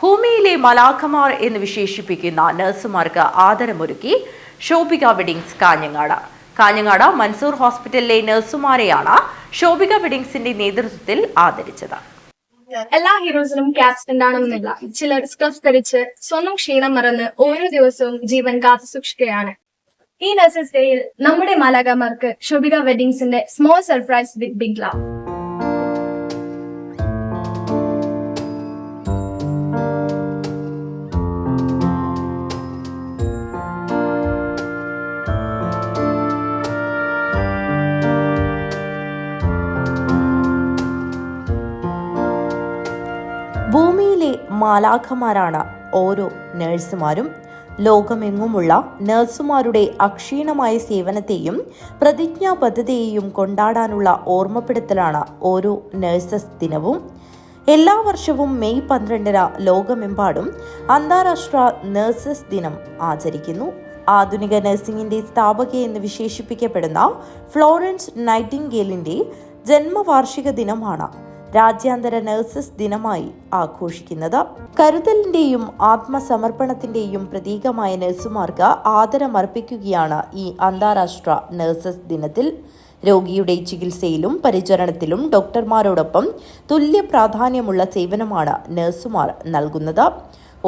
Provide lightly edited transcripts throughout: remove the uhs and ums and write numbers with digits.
ഭൂമിയിലെ മലാഖമാർ എന്ന് വിശേഷിപ്പിക്കുന്ന നഴ്സുമാർക്ക് ആദരമൊരുക്കി ശോഭിക വെഡിങ്സ് കാഞ്ഞങ്ങാട് മൻസൂർ ഹോസ്പിറ്റലിലെ നഴ്സുമാരെയാണ് ശോഭിക വെഡിങ്സിന്റെ നേതൃത്വത്തിൽ ആദരിച്ചത്. എല്ലാ ഹീറോസിനും ക്യാപ്റ്റൻ ആണെന്നില്ല. ചിലർ സ്കർഫ് ധരിച്ച് സ്വന്തം ക്ഷീണം മറന്ന് ഓരോ ദിവസവും ജീവൻ കാത്തു സൂക്ഷിക്കുകയാണ്. ഈ നഴ്സസ് ഡേയിൽ നമ്മുടെ മാലാഖമാർക്ക് ശോഭിക വെഡിങ്സിന്റെ small surprise with big love. ഭൂമിയിലെ മാലാഖമാരാണ് ഓരോ നഴ്സുമാരും. ലോകമെങ്ങുമുള്ള നഴ്സുമാരുടെ അക്ഷീണമായ സേവനത്തെയും പ്രതിജ്ഞാബദ്ധതയെയും കൊണ്ടാടാനുള്ള ഓർമ്മപ്പെടുത്തലാണ് ഓരോ നഴ്സസ് ദിനവും. എല്ലാ വർഷവും മെയ് 12 ലോകമെമ്പാടും അന്താരാഷ്ട്ര നഴ്സസ് ദിനം ആചരിക്കുന്നു. ആധുനിക നഴ്സിംഗിന്റെ സ്ഥാപകയെന്ന് വിശേഷിപ്പിക്കപ്പെടുന്ന ഫ്ലോറൻസ് നൈറ്റിംഗേലിന്റെ ജന്മവാർഷിക ദിനമാണ് രാജ്യാന്തര നഴ്സസ് ദിനമായി ആഘോഷിക്കുന്നത്. കരുതലിന്റെയും ആത്മസമർപ്പണത്തിന്റെയും പ്രതീകമായ നഴ്സുമാർക്ക് ആദരമർപ്പിക്കുകയാണ് ഈ അന്താരാഷ്ട്ര നഴ്സസ് ദിനത്തിൽ. രോഗിയുടെ ചികിത്സയിലും പരിചരണത്തിലും ഡോക്ടർമാരോടൊപ്പം തുല്യ പ്രാധാന്യമുള്ള സേവനമാണ് നഴ്സുമാർ നൽകുന്നത്.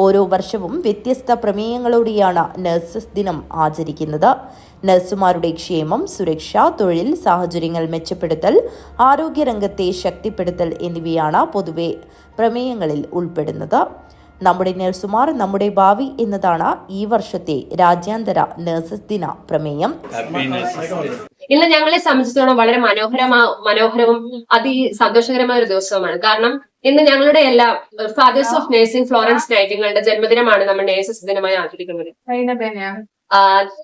ഓരോ വർഷവും വ്യത്യസ്ത പ്രമേയങ്ങളോടെയാണ് നഴ്സസ് ദിനം ആചരിക്കുന്നത്. നഴ്സുമാരുടെ ക്ഷേമം, സുരക്ഷ, തൊഴിൽ സാഹചര്യങ്ങൾ മെച്ചപ്പെടുത്തൽ, ആരോഗ്യരംഗത്തെ ശക്തിപ്പെടുത്തൽ എന്നിവയാണ് പൊതുവെ പ്രമേയങ്ങളിൽ ഉൾപ്പെടുന്നത്. നമ്മുടെ നഴ്സുമാർ നമ്മുടെ ഭാവി എന്നതാണ് ഈ വർഷത്തെ രാജ്യാന്തര നഴ്സസ് ദിന പ്രമേയം. ഇന്ന് ഞങ്ങളെ സംബന്ധിച്ചിടത്തോളം വളരെ മനോഹരവും അതിസന്തോഷകരമായ ഒരു ദിവസമാണ്. കാരണം ഇന്ന് ഞങ്ങളുടെ എല്ലാ ഫാദേഴ്സ് ഓഫ് നഴ്സിംഗ് ഫ്ലോറൻസ് നൈറ്റിംഗേലിന്റെ ജന്മദിനമാണ് നമ്മൾ നഴ്സസ് ദിനമായി ആചരിക്കുന്നത്.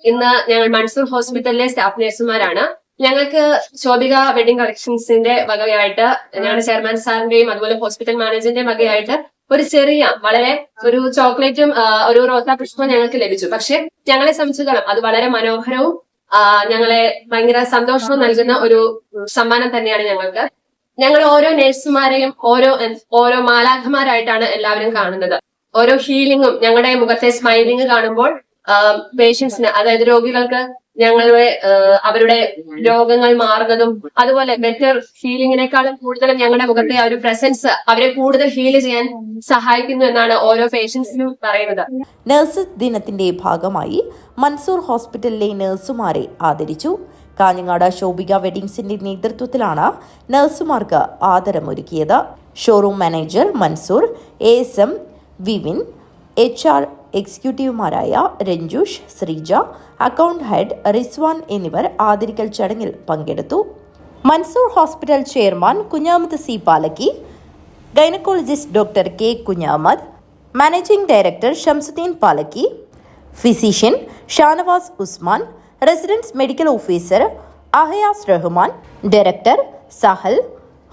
ഇന്ന് ഞങ്ങൾ മൻസൂർ ഹോസ്പിറ്റലിലെ സ്റ്റാഫ് നഴ്സുമാരാണ്. ഞങ്ങൾക്ക് ശോഭിക വെഡിങ് കളക്ഷൻസിന്റെ വകയായിട്ട് ഞങ്ങളുടെ ചെയർമാൻ സാറിന്റെയും അതുപോലെ ഹോസ്പിറ്റൽ മാനേജറിന്റെയും വകയായിട്ട് ഒരു ചെറിയ വളരെ ഒരു ചോക്ലേറ്റും ഒരു റോസാ പുഷ്പവും ഞങ്ങൾക്ക് ലഭിച്ചു. പക്ഷെ ഞങ്ങളെ സംബന്ധിച്ചിടത്തോളം അത് വളരെ മനോഹരവും ഞങ്ങളെ ഭയങ്കര സന്തോഷവും നൽകുന്ന ഒരു സമ്മാനം തന്നെയാണ് ഞങ്ങൾക്ക്. ഞങ്ങൾ ഓരോ നഴ്സുമാരെയും ഓരോ മാലാഖമാരായിട്ടാണ് എല്ലാവരും കാണുന്നത്. ഓരോ ഹീലിംഗും ഞങ്ങളുടെ മുഖത്തെ സ്മൈലിംഗ് കാണുമ്പോൾ പേഷ്യൻസിന്, അതായത് രോഗികൾക്ക് അവരുടെ രോഗങ്ങൾ മാറുന്നതും അതുപോലെ ബെറ്റർ ഹീലിംഗിനേക്കാളും കൂടുതലും ഞങ്ങളുടെ മുഖത്തെ ആ ഒരു പ്രസൻസ് അവരെ കൂടുതൽ ഹീൽ ചെയ്യാൻ സഹായിക്കുന്നു എന്നാണ് ഓരോ പേഷ്യൻസിനും പറയുന്നത്. നഴ്സസ് ദിനത്തിന്റെ ഭാഗമായി മൻസൂർ ഹോസ്പിറ്റലിലെ നഴ്സുമാരെ ആദരിച്ചു. കാഞ്ഞങ്ങാട് ശോഭിക വെഡിങ്സിന്റെ നേതൃത്വത്തിലാണ് നഴ്സുമാർക്ക് ആദരമൊരുക്കിയത്. Showroom manager Mansoor, ASM Vivin, HR എക്സിക്യൂട്ടീവുമാരായ രഞ്ജുഷ്, ശ്രീജ, അക്കൗണ്ട് ഹെഡ് റിസ്വാൻ എന്നിവർ ആദരിക്കൽ ചടങ്ങിൽ പങ്കെടുത്തു. Mansoor hospital chairman Kunhamath C. Palakki, gynaecologist doctor K. Kunhamath, managing director Shamsuddin Palakki, physician Shanavas Usman, residence medical officer Ahayas Rahman, director Sahal,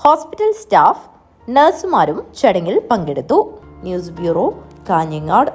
hospital staff, നഴ്സുമാരും ചടങ്ങിൽ പങ്കെടുത്തു. News bureau, Kanhangad.